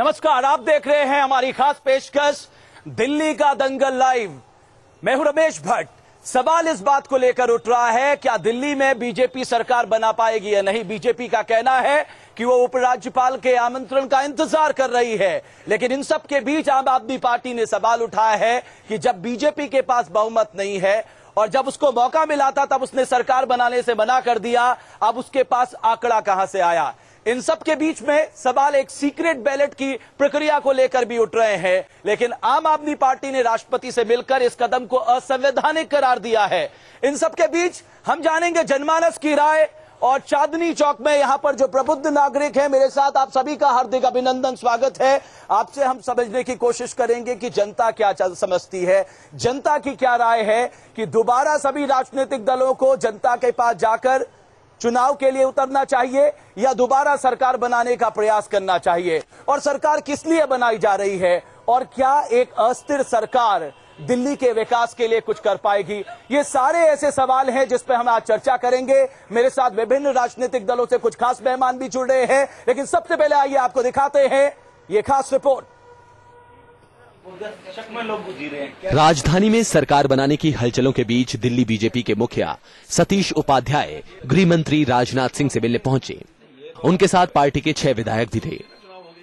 नमस्कार, आप देख रहे हैं हमारी खास पेशकश दिल्ली का दंगल लाइव। मैं हूं रमेश भट्ट। सवाल इस बात को लेकर उठ रहा है, क्या दिल्ली में बीजेपी सरकार बना पाएगी या नहीं। बीजेपी का कहना है कि वो उपराज्यपाल के आमंत्रण का इंतजार कर रही है, लेकिन इन सब के बीच आम आदमी पार्टी ने सवाल उठाया है कि जब बीजेपी के पास बहुमत नहीं है और जब उसको मौका मिला था तब उसने सरकार बनाने से मना कर दिया, अब उसके पास आंकड़ा कहां से आया। इन सब के बीच में सवाल एक सीक्रेट बैलेट की प्रक्रिया को लेकर भी उठ रहे हैं, लेकिन आम आदमी पार्टी ने राष्ट्रपति से मिलकर इस कदम को असंवैधानिक करार दिया है। इन सब के बीच हम जानेंगे जनमानस की राय और चांदनी चौक में यहां पर जो प्रबुद्ध नागरिक हैं मेरे साथ, आप सभी का हार्दिक अभिनंदन, स्वागत है। आपसे हम समझने की कोशिश करेंगे कि जनता क्या समझती है, जनता की क्या राय है कि दोबारा सभी राजनीतिक दलों को जनता के पास जाकर चुनाव के लिए उतरना चाहिए या दोबारा सरकार बनाने का प्रयास करना चाहिए, और सरकार किस लिए बनाई जा रही है, और क्या एक अस्थिर सरकार दिल्ली के विकास के लिए कुछ कर पाएगी। ये सारे ऐसे सवाल हैं जिस पर हम आज चर्चा करेंगे। मेरे साथ विभिन्न राजनीतिक दलों से कुछ खास मेहमान भी जुड़ रहे हैं, लेकिन सबसे पहले आइए आपको दिखाते हैं ये खास रिपोर्ट। राजधानी में सरकार बनाने की हलचलों के बीच दिल्ली बीजेपी के मुखिया सतीश उपाध्याय गृह मंत्री राजनाथ सिंह से मिलने पहुंचे। उनके साथ पार्टी के 6 विधायक भी थे।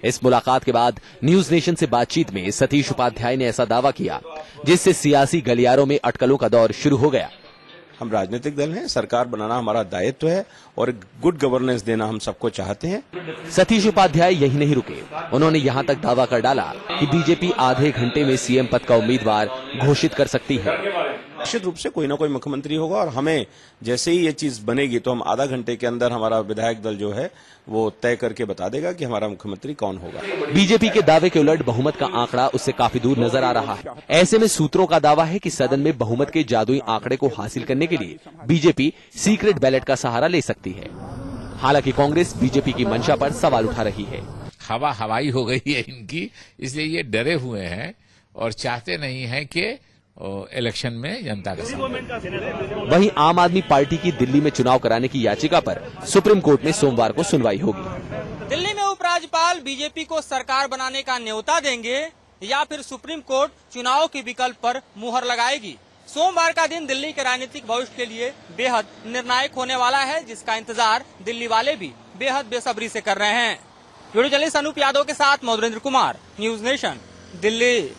इस मुलाकात के बाद न्यूज नेशन से बातचीत में सतीश उपाध्याय ने ऐसा दावा किया जिससे सियासी गलियारों में अटकलों का दौर शुरू हो गया। हम राजनीतिक दल हैं, सरकार बनाना हमारा दायित्व है और गुड गवर्नेंस देना हम सबको चाहते हैं। सतीश उपाध्याय यही नहीं रुके, उन्होंने यहां तक दावा कर डाला कि बीजेपी आधे घंटे में सीएम पद का उम्मीदवार घोषित कर सकती है। निश्चित रूप से कोई ना कोई मुख्यमंत्री होगा और हमें जैसे ही ये चीज बनेगी तो हम आधा घंटे के अंदर हमारा विधायक दल जो है वो तय करके बता देगा कि हमारा मुख्यमंत्री कौन होगा। बीजेपी के दावे के उलट बहुमत का आंकड़ा उससे काफी दूर नजर आ रहा है। ऐसे में सूत्रों का दावा है कि सदन में बहुमत के जादुई आंकड़े को हासिल करने के लिए बीजेपी सीक्रेट बैलेट का सहारा ले सकती है। हालांकि कांग्रेस बीजेपी की मंशा पर सवाल उठा रही है। हवा हवाई हो गई है इनकी, इसलिए ये डरे हुए हैं और चाहते नहीं हैं कि इलेक्शन में जनता का साथ। वहीं आम आदमी पार्टी की दिल्ली में चुनाव कराने की याचिका पर सुप्रीम कोर्ट में सोमवार को सुनवाई होगी। दिल्ली में उपराज्यपाल बीजेपी को सरकार बनाने का न्योता देंगे या फिर सुप्रीम कोर्ट चुनाव के विकल्प पर मुहर लगाएगी। सोमवार का दिन दिल्ली के राजनीतिक भविष्य के लिए बेहद निर्णायक होने वाला है, जिसका इंतजार दिल्ली वाले भी बेहद बेसब्री से कर रहे हैं। वीडियो जर्नलिस्ट अनूप यादव के साथ मधुरेंद्र कुमार, न्यूज नेशन, दिल्ली।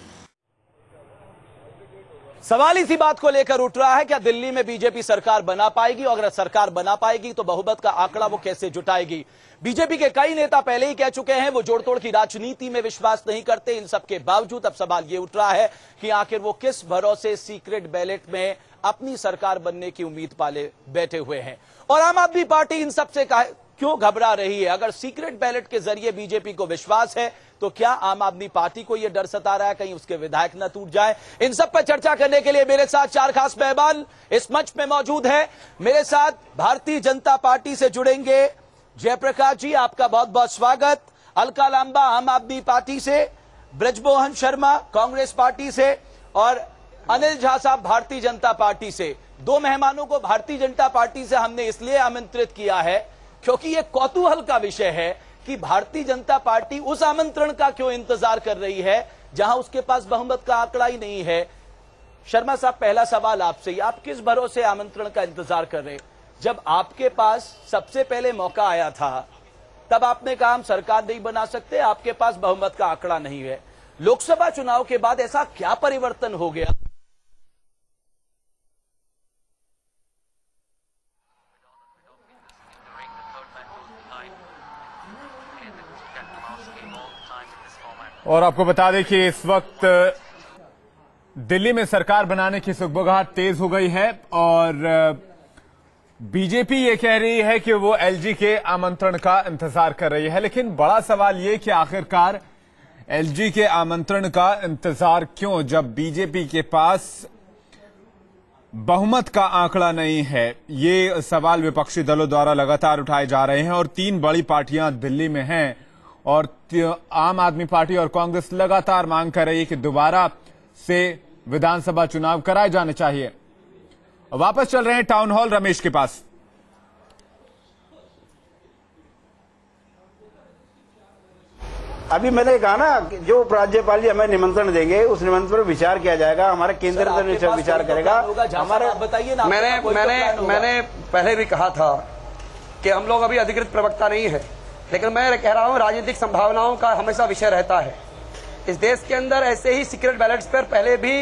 सवाल इसी बात को लेकर उठ रहा है, क्या दिल्ली में बीजेपी सरकार बना पाएगी, और अगर सरकार बना पाएगी तो बहुमत का आंकड़ा वो कैसे जुटाएगी। बीजेपी के कई नेता पहले ही कह चुके हैं वो जोड़तोड़ की राजनीति में विश्वास नहीं करते। इन सब के बावजूद अब सवाल ये उठ रहा है कि आखिर वो किस भरोसे सीक्रेट बैलेट में अपनी सरकार बनने की उम्मीद पाले बैठे हुए हैं, और आम आदमी पार्टी इन सब से क्यों घबरा रही है। अगर सीक्रेट बैलेट के जरिए बीजेपी को विश्वास है तो क्या आम आदमी पार्टी को यह डर सता रहा है कहीं उसके विधायक न टूट जाए। इन सब पर चर्चा करने के लिए मेरे साथ 4 खास मेहमान इस मंच में मौजूद है। मेरे साथ भारतीय जनता पार्टी से जुड़ेंगे जयप्रकाश जी, आपका बहुत बहुत स्वागत। अलका लांबा आम आदमी पार्टी से, ब्रजमोहन शर्मा कांग्रेस पार्टी से, और अनिल झा साहब भारतीय जनता पार्टी से। 2 मेहमानों को भारतीय जनता पार्टी से हमने इसलिए आमंत्रित किया है क्योंकि यह कौतूहल का विषय है कि भारतीय जनता पार्टी उस आमंत्रण का क्यों इंतजार कर रही है जहां उसके पास बहुमत का आंकड़ा ही नहीं है। शर्मा साहब, पहला सवाल आपसे ही, आप किस भरोसे आमंत्रण का इंतजार कर रहे। जब आपके पास सबसे पहले मौका आया था तब आपने कहा हम सरकार नहीं बना सकते, आपके पास बहुमत का आंकड़ा नहीं है। लोकसभा चुनाव के बाद ऐसा क्या परिवर्तन हो गया। और आपको बता दें कि इस वक्त दिल्ली में सरकार बनाने की सुगबुगाहट तेज हो गई है और बीजेपी ये कह रही है कि वो एलजी के आमंत्रण का इंतजार कर रही है। लेकिन बड़ा सवाल ये कि आखिरकार एलजी के आमंत्रण का इंतजार क्यों, जब बीजेपी के पास बहुमत का आंकड़ा नहीं है। ये सवाल विपक्षी दलों द्वारा लगातार उठाए जा रहे हैं और 3 बड़ी पार्टियां दिल्ली में हैं और आम आदमी पार्टी और कांग्रेस लगातार मांग कर रही है कि दोबारा से विधानसभा चुनाव कराए जाने चाहिए। वापस चल रहे हैं टाउन हॉल रमेश के पास। अभी मैंने कहा ना कि जो उपराज्यपाल जी हमें निमंत्रण देंगे उस निमंत्रण पर विचार किया जाएगा, हमारे केंद्र विचार करेगा। हमारे बताइए ना। मैंने पहले भी कहा था कि हम लोग अभी अधिकृत प्रवक्ता नहीं है, लेकिन मैं कह रहा हूँ राजनीतिक संभावनाओं का हमेशा विषय रहता है। इस देश के अंदर ऐसे ही सीक्रेट बैलेट्स पर पहले भी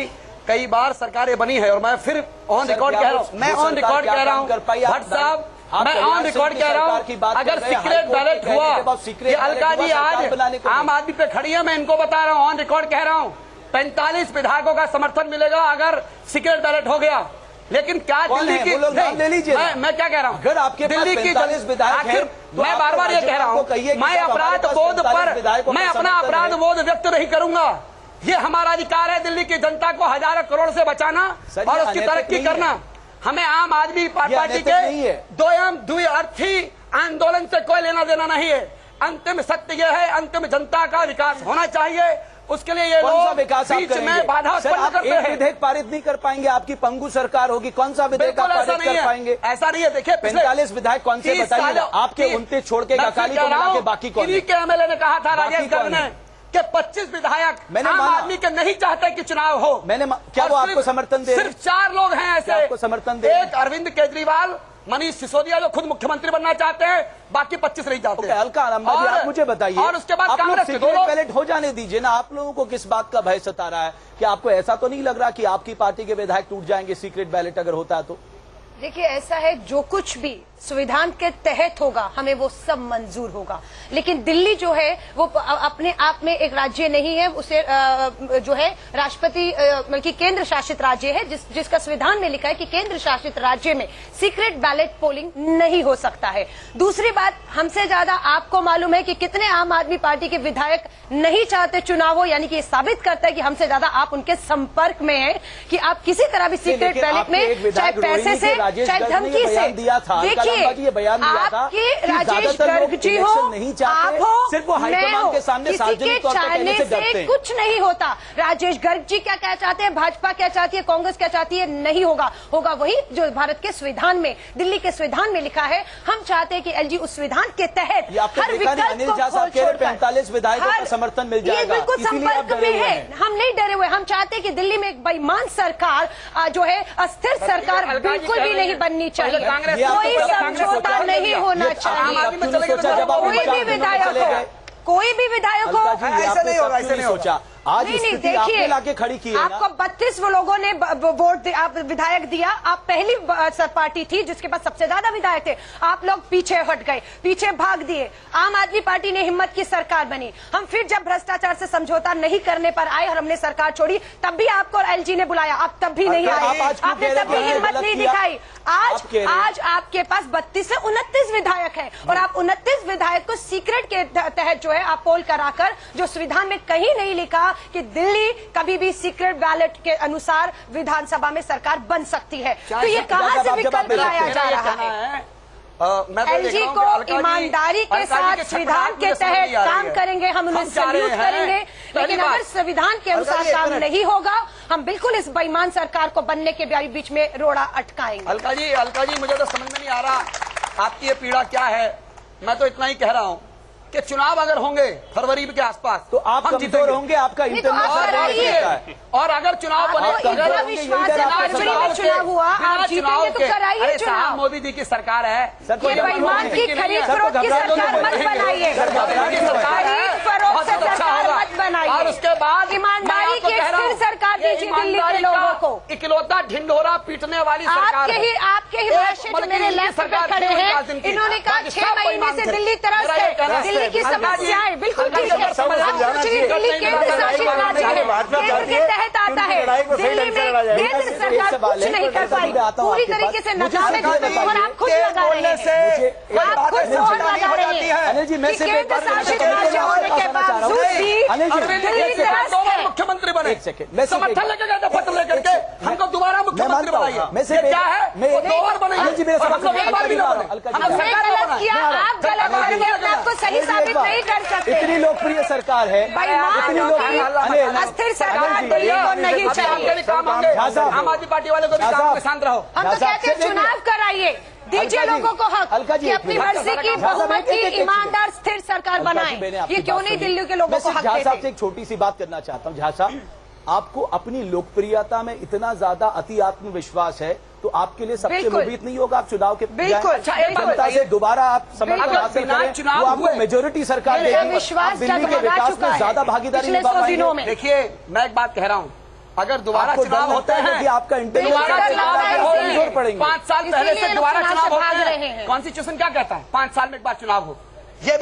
कई बार सरकारें बनी है, और मैं फिर ऑन रिकॉर्ड कह रहा हूँ, मैं ऑन रिकॉर्ड कह रहा हूँ भट्ट साहब, मैं ऑन रिकॉर्ड कह रहा हूँ, अगर सीक्रेट बैलेट हुआ, ये अलका जी आज आम आदमी पे खड़ी है, मैं इनको बता रहा हूँ, ऑन रिकॉर्ड कह रहा हूँ 45 विधायकों का समर्थन मिलेगा अगर सीक्रेट बैलेट हो गया। लेकिन क्या दिल्ली की ले लीजिए, मैं क्या कह रहा हूँ, अगर आपके दिल्ली की आखिर मैं बार बार ये कह रहा हूँ, मैं अपराध बोध पर मैं अपना अपराध बोध व्यक्त नहीं करूंगा। ये हमारा अधिकार है दिल्ली की जनता को हजारों करोड़ से बचाना और उसकी तरक्की करना। हमें आम आदमी पार्टी के द्वैर्थी आंदोलन से कोई लेना देना नहीं है। अंतिम सत्य यह है, अंतिम जनता का विकास होना चाहिए, उसके लिए ये लोग बीच में बाधा उत्पन्न करते हैं। विधेयक पारित नहीं कर पाएंगे, आपकी पंगु सरकार होगी, कौन सा विधेयक पारित कर पाएंगे? ऐसा नहीं है। देखिए 45 विधायक कौन से बताइए, आपके 29 छोड़ के अकाली को मिला के बाकी कौन? के एमएलए ने कहा था राजेश गर्ग ने कि 25 विधायक आम आदमी के नहीं चाहते कि चुनाव हो। क्या वो आपको समर्थन दे? सिर्फ 4 लोग हैं ऐसे आपको समर्थन दे। एक अरविंद केजरीवाल, मनीष सिसोदिया जो खुद मुख्यमंत्री बनना चाहते हैं, बाकी 25 नहीं चाहते। अलका नंदा जी, आप मुझे बताइए, और उसके बाद कांग्रेस के सीक्रेट बैलेट हो जाने दीजिए ना। आप लोगों को किस बात का भय सता रहा है? कि आपको ऐसा तो नहीं लग रहा कि आपकी पार्टी के विधायक टूट जाएंगे सीक्रेट बैलेट अगर होता है तो? देखिए ऐसा है, जो कुछ भी संविधान के तहत होगा हमें वो सब मंजूर होगा, लेकिन दिल्ली जो है वो अपने आप में एक राज्य नहीं है, उसे जो है राष्ट्रपति बल्कि केंद्र शासित राज्य है, जिसका संविधान में लिखा है कि केंद्र शासित राज्य में सीक्रेट बैलेट पोलिंग नहीं हो सकता है। दूसरी बात, हमसे ज्यादा आपको मालूम है कि कितने आम आदमी पार्टी के विधायक नहीं चाहते चुनाव हो, यानी कि ये साबित करता है कि हमसे ज्यादा आप उनके संपर्क में हैं कि आप किसी तरह भी सीक्रेट बैलेट में चाहे पैसे से चाहे धमकी से, देखिए आपके राजेश गर्ग जी हो, आप हो, सिर्फ वो हाईकमान के सामने सार्वजनिक तौर पर कहने से डरते हैं। कुछ नहीं होता। राजेश गर्ग जी क्या चाहते हैं, भाजपा क्या चाहती है, कांग्रेस क्या चाहती है, नहीं होगा। होगा वही जो भारत के संविधान में, दिल्ली के संविधान में लिखा है। हम चाहते हैं कि एलजी उस संविधान के तहत हर विकल्प को खोल छोड़कर 45 विधायकों का समर्थन मिल जाएगा। बिल्कुल संपर्क में है, हम नहीं डरे हुए। हम चाहते हैं कि दिल्ली में एक बेईमान सरकार जो है, अस्थिर सरकार बिल्कुल भी नहीं बननी चाहिए, कोई समझौता नहीं होना चाहिए। कोई भी विधायक हो, ऐसा नहीं होगा, ऐसा नहीं सोचा। आज स्थिति आपने लाके खड़ी की है ना। आपको 32 लोगों ने वोट आप विधायक दिया, आप पहली पार्टी थी जिसके पास सबसे ज्यादा विधायक थे। आप लोग पीछे हट गए, पीछे भाग दिए। आम आदमी पार्टी ने हिम्मत की सरकार बनी। हम फिर जब भ्रष्टाचार से समझौता नहीं करने पर आए और हमने सरकार छोड़ी, तब भी आपको एलजी ने बुलाया, आप तब भी नहीं आए, आपने तब भी हिम्मत नहीं दिखाई। आज आपके पास 32 से 29 विधायक है और आप 29 विधायक को सीक्रेट के तहत जो है आप पोल कराकर, जो संविधान में कहीं नहीं लिखा कि दिल्ली कभी भी सीक्रेट बैलेट के अनुसार विधानसभा में सरकार बन सकती है, तो ये कहां से विकल्प लाया जा रहा है? एलजी को ईमानदारी के साथ संविधान के तहत काम करेंगे, हम उन्हें सैल्यूट करेंगे, लेकिन अगर संविधान के अनुसार काम नहीं होगा, हम बिल्कुल इस बेईमान सरकार को बनने के बीच में रोड़ा अटकाएंगे। अलका जी मुझे तो समझ में नहीं आ रहा आपकी ये पीड़ा क्या है। मैं तो इतना ही कह रहा हूँ कि चुनाव अगर होंगे फरवरी के आसपास तो आप कमजोर होंगे, आपका इंटरनेशनल, और अगर चुनाव बने, चुनाव हुआ, आप जीतेंगे तो कराइए चुनाव। मोदी जी की सरकार है, बेईमान की खरीद फरोख्त की सरकार मत बनाइए, खरीद फरोख्त से सरकार मत बनाइए, और उसके बाद ईमानदारी की स्थिर सरकार दीजिए दिल्ली के लोगों को। इकलौता ढिंढोरा पीटने वाली सरकार आपके ही राष्ट्र मेरे लेफ्ट पे खड़े हैं, इन्होंने कहा 6 महीने से दिल्ली तरफ से दिल्ली की समस्याएं बिल्कुल ठीक है। दिल्ली केंद्र शासित राज्य है, केंद्र के तहत आता है। दिल्ली में केंद्र सरकार कुछ नहीं कर पाई, पूरी तरीके से नाकाम है और आप खुद लगा रहे हैं, आप खुद मोहर लगा रहे हैं कि केंद्र शासित राज्य होने के बावजूद भी दिल्ली मुख्यमंत्री बने, समर्थन लेकर गए पत्र लेकर के हमको दोबारा मुख्यमंत्री बनाइए। क्या है दोबारा बनेंगे, गलत किया, आप गलत करके अपने आप को सही साबित नहीं कर सकते। इतनी लोकप्रिय सरकार है, इतनी लोकप्रिय अस्थिर सरकार दिल्ली को नहीं चाहिए। आम आदमी पार्टी वाले को भी काम में शांत रहो। हम तो कहते हैं चुनाव कराइए, दीजिए लोगों को हक अलका जी, कि अपनी मर्जी की बहुमत की ईमानदार स्थिर सरकार बनाएं। ये क्यों नहीं दिल्ली के लोगों को हक झा साहब देते? से एक छोटी सी बात करना चाहता हूं। झा साहब, आपको अपनी लोकप्रियता में इतना ज्यादा अति आत्मविश्वास है तो आपके लिए सबसे मुफीद नहीं होगा आप चुनाव के बिल्कुल जनता से दोबारा आप समर्थन हासिल करें, वो आपको मेजोरिटी सरकार देगी, आप दिल्ली के विकास में ज्यादा भागीदारी निभा पाएंगे। देखिए, मैं एक बात कह रहा हूँ, अगर दोबारा चुनाव होता है कि आपका इंटरव्यू पड़ेंगे 5 साल पहले से दोबारा चुनाव होते हैं। कॉन्स्टिट्यूशन क्या कहता है? 5 साल में एक बार चुनाव हो। ये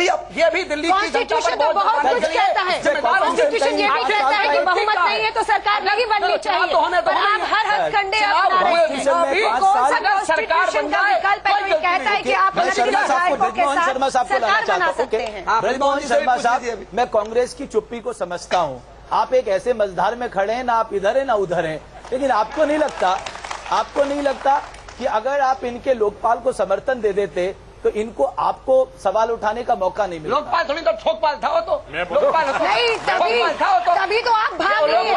भी दिल्ली की जनता पर बहुत कुछ कहता है। कॉन्स्टिट्यूशन ये भी कहता है कि बहुमत नहीं है तो सरकार नहीं बननी चाहिए, पर आप हर कंडे अपना रहे हैं। कौन सा कॉन्स्टिट्यूशन का विकल्प है जो कहता है कि आप शर्मा साहब को लाना चाहता हूँ। ब्रजमोहन शर्मा साहब, मैं कांग्रेस की चुप्पी को समझता हूँ। आप एक ऐसे मझधार में खड़े हैं, ना आप इधर है ना उधर हैं, लेकिन आपको नहीं लगता कि अगर आप इनके लोकपाल को समर्थन दे देते तो इनको आपको सवाल उठाने का मौका नहीं मिला? लोकपाल थोड़ी तो ठोकपाल था, वो तो लोकपाल नहीं, तभी तो आप भाग लिए,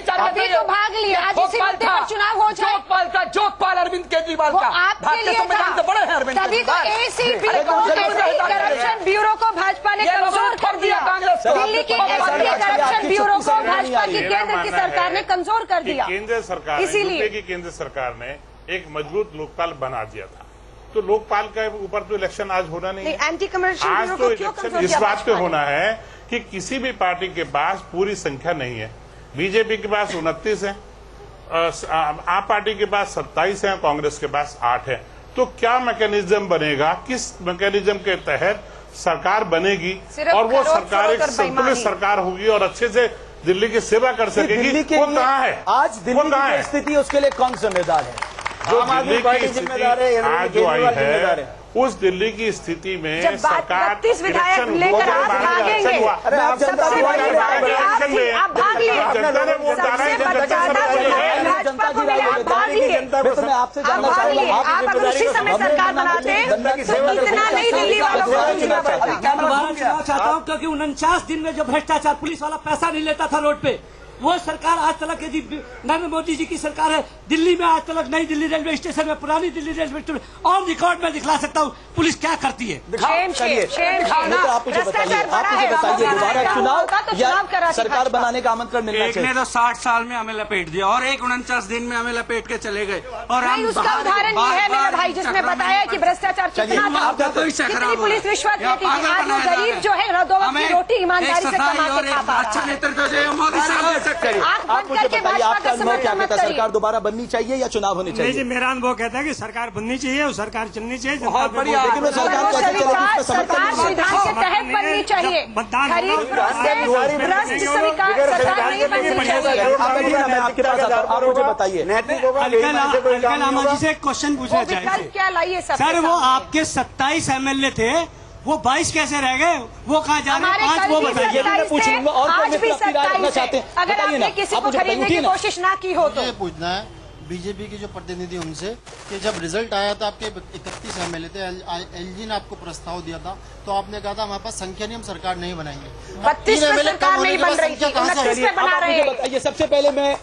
तभी तो भाग लिए। आज इसी मुद्दे पर चुनाव हो जाए। जोधपाल का, जोधपाल अरविंद केजरीवाल का आपके लिए संविधान से बड़े हैं अरविंद तभी तो एसीबी करप्शन ब्यूरो को भाजपा ने कमजोर कर दिया। दिल्ली के एसीबी करप्शन ब्यूरो को भाजपा की केंद्र की सरकार ने कमजोर कर दिया। केंद्र सरकार, इसीलिए की केंद्र सरकार ने एक मजबूत लोकपाल बना दिया था, तो लोकपाल के ऊपर तो इलेक्शन आज होना नहीं है। एंटी कमर्शियल आज तो इलेक्शन इस बात पे होना है कि किसी भी पार्टी के पास पूरी संख्या नहीं है। बीजेपी के पास 29 है, आप पार्टी के पास 27 है, कांग्रेस के पास 8 है। तो क्या मैकेनिज्म बनेगा, किस मैकेनिज्म के तहत सरकार बनेगी और वो सरकार एक संतुलित सरकार होगी और अच्छे से दिल्ली की सेवा कर सकेगी, वो कहाँ है? आज दिल्ली की स्थिति, उसके लिए कौन जिम्मेदार है? जो दिल्ली की स्थिति आज जो आई है, उस दिल्ली की स्थिति में सरकार 32 विधायक लेकर आप भागेंगे, आप भाग लिए। जनता ने वोट डाला है, आप अगर उसी समय सरकार बनाते तो इतना नहीं दिल्ली वालों को चाहता हूँ, क्योंकि 49 दिन में जो भ्रष्टाचार पुलिस वाला पैसा नहीं लेता था रोड पे, वो सरकार आज तक के नरेंद्र मोदी जी की सरकार है। दिल्ली में आज तक नई दिल्ली रेलवे स्टेशन में, पुरानी दिल्ली रेलवे स्टेशन में ऑन रिकॉर्ड में दिखला सकता हूँ पुलिस क्या करती है। आप मुझे बताइए दोबारा चुनाव या सरकार बनाने का आमंत्रण मिलना चाहिए? एक ने तो 60 साल में हमें लपेट दिया और एक 49 दिन में हमें लपेट के चले गए। और हम उसका उदाहरण ये है मेरे भाई, जिसने बताया कि भ्रष्टाचार कितना था, कितनी पुलिस रिश्वत लेती थी। आज वो गरीब जो है दो वक्त की रोटी ईमानदारी से कमा के खा पा रहा है। आप मुझे बताइए, आपका अनुभव क्या कहता है? सरकार दोबारा बननी चाहिए या चुनाव होने चाहिए? जी, मेरा अनुभव कहता है कि सरकार बननी चाहिए और सरकार चलनी चाहिए। बहुत बढ़िया, लेकिन सरकार कैसे चलेगी? सरकार संविधान के तहत बननी चाहिए। मैं आपके पास आता हूं, आप मुझे बताइए। अलका लामा जी से एक क्वेश्चन पूछना चाहिए। क्या लाइए सर, वो आपके 27 MLA थे, वो 22 कैसे रह गए? वो कहाँ जा रहे हैं? 5 वो बताइए। मैं पूछ लूंगा और आज भी 27 चाहते हैं। अगर आपने किसी को खरीदने की कोशिश ना की हो तो ये पूछना है बीजेपी के जो प्रतिनिधि उनसे कि जब रिजल्ट आया था आपके 31 MLA थे, एलजी ने आपको प्रस्ताव दिया था तो आपने कहा था हमारे पास संख्या नहीं, हम सरकार नहीं बनाएंगे। 32 सरकार नहीं बन रही थी, 29 में बना रहे हैं। बताइए, सबसे पहले मैं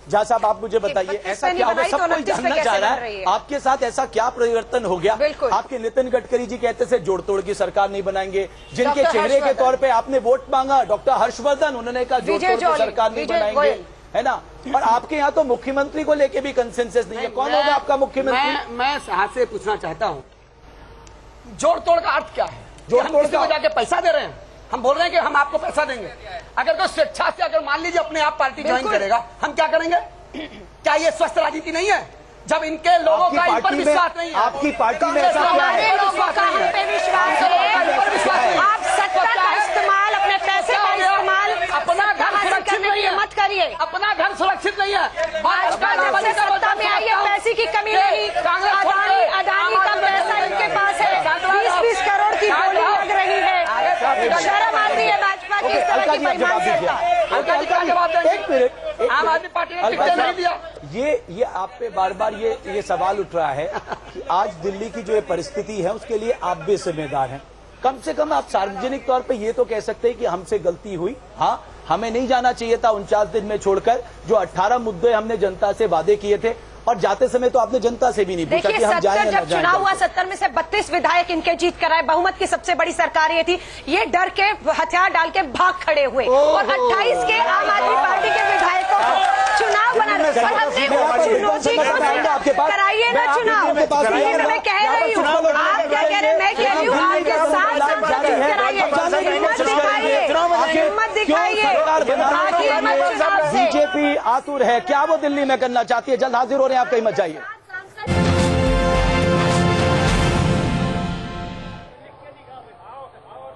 झा साहब आप मुझे बताइए, ऐसा क्या होगा? सब कोई जानना चाह रहा है आपके साथ ऐसा क्या परिवर्तन हो गया? आपके नितिन गडकरी जी कहते थे जोड़ तोड़ की सरकार नहीं बनाएंगे, जिनके चेहरे के तौर पे आपने वोट मांगा, डॉक्टर हर्षवर्धन, उन्होंने कहा जोड़ तोड़ की सरकार नहीं बनाएंगे, है ना? और आपके यहाँ तो मुख्यमंत्री को लेके भी कंसेंसस नहीं है। कौन होगा आपका मुख्यमंत्री? मैं साहब से पूछना चाहता हूँ, जोड़ तोड़ का अर्थ क्या है? जोड़ तोड़ को जाके पैसा दे रहे हैं, हम बोल रहे हैं कि हम आपको पैसा देंगे। अगर कोई स्वेच्छा से अगर मान लीजिए अपने आप पार्टी ज्वाइन करेगा, हम क्या करेंगे? क्या ये स्वस्थ राजनीति नहीं है? जब इनके लोगों का इन पर विश्वास नहीं है, आपकी पार्टी में ऐसा क्या है? लोगों का हम पे विश्वास है। आप सत्ता का इस्तेमाल, अपने पैसे का इस्तेमाल अपना घर सुरक्षित नहीं है, मत करिए। अपना घर सुरक्षित नहीं है। भाजपा जब से सत्ता में आई है, पैसे की कमी नहीं, अदानी का पैसा इनके पास है, 20-20 करोड़ की गोली लग रही है। शर्म आती है भाजपा की इस तरह की बेईमानी। आम आदमी पार्टी ने टिकट नहीं दिया। ये आप पे बार बार ये सवाल उठ रहा है कि आज दिल्ली की जो ये परिस्थिति है उसके लिए आप भी जिम्मेदार हैं। कम से कम आप सार्वजनिक तौर पे ये तो कह सकते हैं कि हमसे गलती हुई, हाँ हमें नहीं जाना चाहिए था 49 दिन में छोड़कर। जो 18 मुद्दे हमने जनता से वादे किए थे और जाते समय तो आपने जनता से भी नहीं पूछा कि हम जाएं या ना जब चुनाव हुआ 70 में से 32 विधायक इनके जीत कर आए, बहुमत की सबसे बड़ी सरकार ये थी, ये डर के हथियार डाल के भाग खड़े हुए और 28 के आम आदमी पार्टी के विधायकों को चुनाव बनाने कराइए ना चुनाव। मैं कह रही हूँ, आप क्या कह रहे हैं, मैं कह रही हूँ, आपके साथ हिम्मत दिखाइए। बीजेपी आतुर है, क्या वो दिल्ली में करना चाहती है? जल्द हाजिर हो रहे हैं, आप कहीं मत जाइए।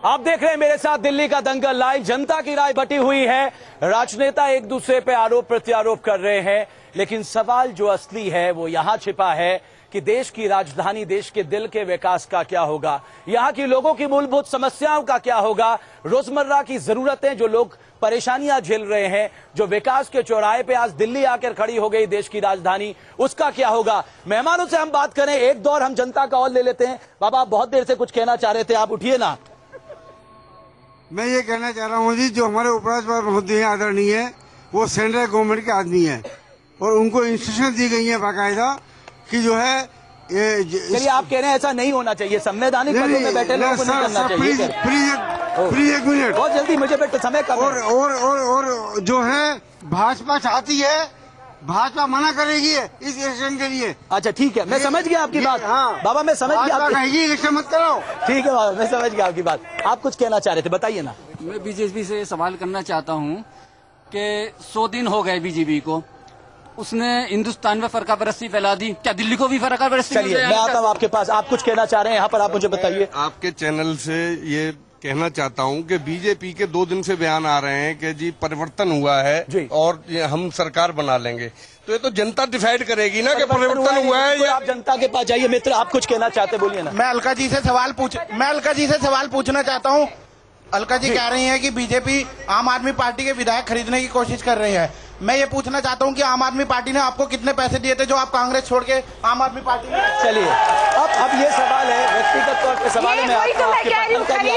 आप देख रहे हैं मेरे साथ दिल्ली का दंगल लाइव। जनता की राय बटी हुई है, राजनेता एक दूसरे पे आरोप प्रत्यारोप कर रहे हैं, लेकिन सवाल जो असली है वो यहां छिपा है कि देश की राजधानी, देश के दिल के विकास का क्या होगा, यहां की लोगों की मूलभूत समस्याओं का क्या होगा, रोजमर्रा की जरूरतें, जो लोग परेशानियां झेल रहे हैं, जो विकास के चौराहे पे आज दिल्ली आकर खड़ी हो गई देश की राजधानी, उसका क्या होगा। मेहमानों से हम बात करें, एक दौर हम जनता का और ले लेते हैं। बाबा, आप बहुत देर से कुछ कहना चाह रहे थे, आप उठिए ना। मैं ये कहना चाह रहा हूँ जी, जो हमारे उपराष्ट्रपति महोदय हैं आदरणीय, वो सेंट्रल गवर्नमेंट के आदमी हैं और उनको इंस्ट्रक्शन दी गई है बाकायदा कि जो है चलिए, आप कह रहे हैं ऐसा नहीं होना चाहिए, संवैधानिक पदों में बैठे लोगों को नहीं करना चाहिए। प्लीज एक मिनट, बहुत जल्दी, मुझे समय कम है। और जो है भाजपा चाहती है, भाजपा मना करेगी इस इलेक्शन के लिए। अच्छा ठीक है, मैं समझ गया आपकी बात। हाँ, बाबा मैं समझ गया, कहेगी इलेक्शन मत कराओ। ठीक है बाबा, मैं समझ गया आपकी बात। आप कुछ कहना चाह रहे थे, बताइए ना। मैं बीजेपी से सवाल करना चाहता हूँ कि 100 दिन हो गए बीजेपी को, उसने हिंदुस्तान में फरका परस्ती फैला दी, क्या दिल्ली को भी फरका परस्ती? चलिए मैं आता हूँ आपके पास, आप कुछ कहना चाह रहे हैं यहाँ पर, आप मुझे बताइए। आपके चैनल से ये कहना चाहता हूँ कि बीजेपी के 2 दिन से बयान आ रहे हैं कि जी परिवर्तन हुआ है और हम सरकार बना लेंगे, तो ये तो जनता डिसाइड करेगी ना कि परिवर्तन हुआ है या। आप जनता के पास जाइए। मित्र, आप कुछ कहना चाहते, बोलिए ना। मैं अलका जी से सवाल पूछना चाहता हूँ। अलका जी कह रही हैं कि बीजेपी आम आदमी पार्टी के विधायक खरीदने की कोशिश कर रही है। मैं ये पूछना चाहता हूँ कि आम आदमी पार्टी ने आपको कितने पैसे दिए थे जो आप कांग्रेस छोड़ के आम आदमी पार्टी में? चलिए, अब ये सवाल है, व्यक्तिगत तौर पे सवाल है, मैं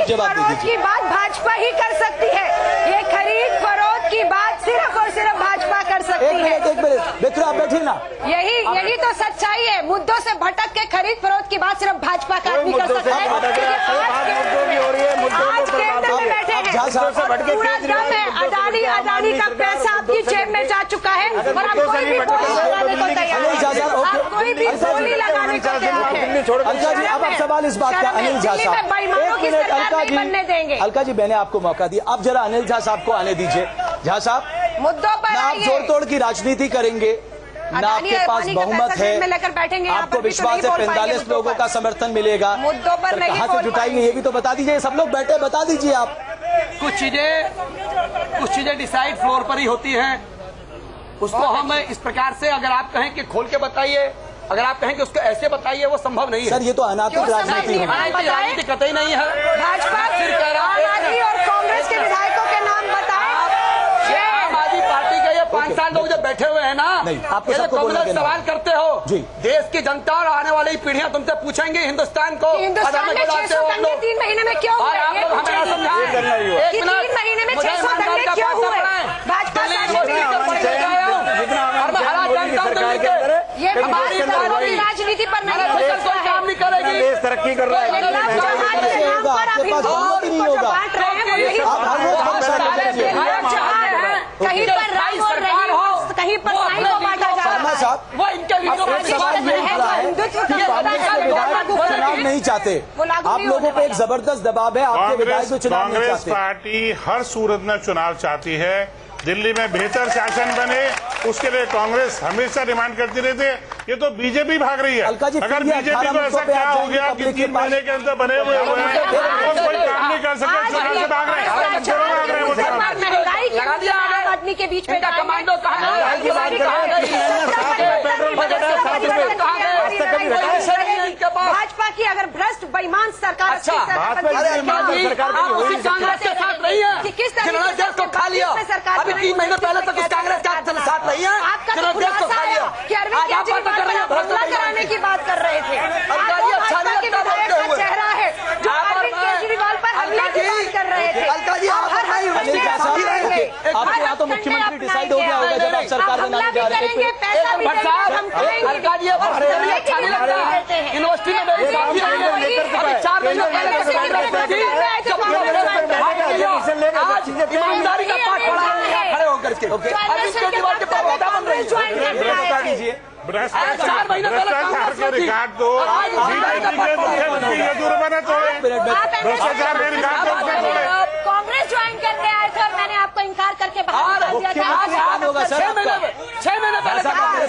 जवाब की बात भाजपा ही कर सकती है। ये खरीद फरोख्त की बात सिर्फ और सिर्फ भाजपा कर सकती है। एक मिनट मित्र, आप बैठिए ना। यही तो सच्चाई है। मुद्दों से भटक के खरीद फरोख्त की बात सिर्फ भाजपा का आदमी कर सकता है। आज केंद्र में बैठे हैं, पूरा दम है, अदानी का पैसा आपकी जेब में जा चुका है और आप कोई भी बोली लगाने को तैयार है। आप कोई भी बोली लगाने को तैयार है। अलका जी, अब आप सवाल इस बात का, अनिल झा साहब, बेईमानों की सरकार नहीं बनने देंगे। अलका जी, मैंने आपको मौका दिया, आप जरा अनिल झा साहब को आने दीजिए। झा साहब, मुद्दों पर आप जोड़ तोड़ की राजनीति करेंगे, ना आपके पास बहुमत है, आपको विश्वास है 45 लोगों का समर्थन मिलेगा, मुद्दों पर कहाँ से जुटाएंगे ये भी तो बता दीजिए। सब लोग बैठे, बता दीजिए आप। कुछ चीजें डिसाइड फ्लोर पर ही होती हैं, उसको हम इस प्रकार से, अगर आप कहें कि खोल के बताइए, अगर आप कहें कि उसको ऐसे बताइए, वो संभव नहीं है। सर, ये तो अनैतिक राजनीति है। राजनीति कतई नहीं है। भाजपा और कांग्रेस के विधायकों के नाम बताएं। आम आदमी पार्टी के ये 5 साल लोग जब बैठे हुए हैं ना, ये कांग्रेस सवाल करते हो, देश की जनता और आने वाली पीढ़ियां तुमसे पूछेंगे हिंदुस्तान को 3 महीने में क्यों हुए? हमें समझाएं। 3 महीने में 600 दंगे क्यों हुए? भाजपा ये हमारी राजनीति पर कोई काम नहीं करेगी, देश तरक्की कर रहा है। कहीं पर राम और रहीम हो, कहीं पर साईं को बांटा जा रहा है। वो इनके चुनाव नहीं चाहते, आप लोगों पे एक जबरदस्त दबाव है, आपके विधायक तो चुनाव नहीं चाहते। कांग्रेस पार्टी हर सूरत में चुनाव चाहती है, दिल्ली में बेहतर शासन बने, उसके लिए कांग्रेस हमेशा डिमांड करती रहती है। ये तो बीजेपी भाग रही है। अगर बीजेपी को ऐसा क्या हो गया कि 3 महीने के अंदर बने हुए हैं, कोई काम नहीं कर सकते, चुनाव से भाग रहे हैं। आम आदमी के बीच में कमांडो भाजपा की अगर भ्रष्ट बेईमान सरकार अच्छा कांग्रेस के साथ नहीं है, किस तरह देश को खा लिया। अभी 3 महीने पहले तक इस कांग्रेस के साथ नहीं है, देश को खा लिया। हमला कराने की बात कर रहे थे। भाजपा के विधायक का चेहरा है जो अरविंद केजरीवाल पर हमले की बात कर रहे थे। आपके यहाँ तो मुख्यमंत्री डिसाइड हो गया होगा जब आप सरकार बनाने जा रहे हैं। पैसा भी देंगे, हम करेंगे। अलका जी अच्छा नहीं लगता यूनिवर्सिटी में मेरी शादी हुई है अभी 4 महीने पहले आज ईमानदारी का पाठ पढ़ा खड़े होकर के अभी केजरीवाल के प्रवक्ता बन रहे हैं। 4 महीने पहले रिकॉर्ड दो जुर्माना तोड़े भ्रष्टाचार के रिकॉर्ड तोड़े। कांग्रेस ज्वाइन करने आए थे और मैंने आपको इनकार करके बाहर निकाल दिया था। 6 महीने पहले मेरे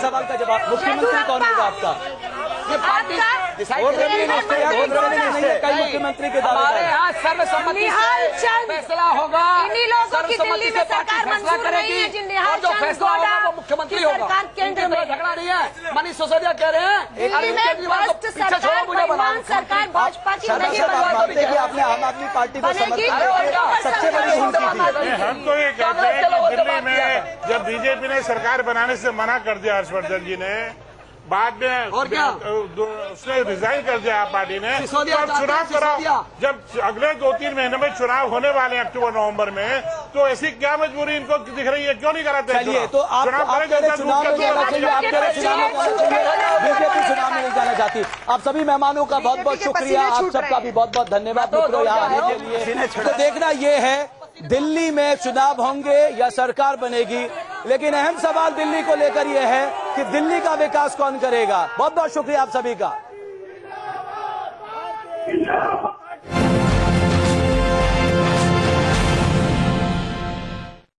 सवाल का जवाब मुख्यमंत्री कौन होगा आपका? ये पार्टी कई मुख्यमंत्री के हमारे यहाँ सर्वसम्मति से फैसला होगा। इन्हीं लोगों की दिल्ली में सरकार मंजूर नहीं है जिन निहाल जो फैसला होगा वो मुख्यमंत्री होगा। केंद्र में झगड़ा नहीं है। मनीष सिसोदिया कह रहे हैं दिल्ली में भ्रष्ट सरकार बेईमान सरकार भाजपा की नहीं देखिए आपने आम आदमी पार्टी को सबसे बड़ी हम तो ये कहते हैं कि दिल्ली में जब बीजेपी ने सरकार बनाने से मना कर दिया हर्षवर्धन जी ने, बाद में और क्या उसने रिजाइन कर दिया आप पार्टी ने, तो चुनाव कराओ। जब अगले 2-3 महीने में चुनाव होने वाले हैं अक्टूबर नवंबर में, तो ऐसी क्या मजबूरी इनको दिख रही है? क्यों नहीं कराते? चलिए तो आप बीजेपी चुनाव में नहीं जाना चाहती। आप सभी मेहमानों का बहुत बहुत शुक्रिया, आप सबका भी बहुत बहुत धन्यवाद मित्रों यहाँ आने के लिए। तो देखना ये है दिल्ली में चुनाव होंगे या सरकार बनेगी, लेकिन अहम सवाल दिल्ली को लेकर यह है कि दिल्ली का विकास कौन करेगा। बहुत बहुत शुक्रिया आप सभी का।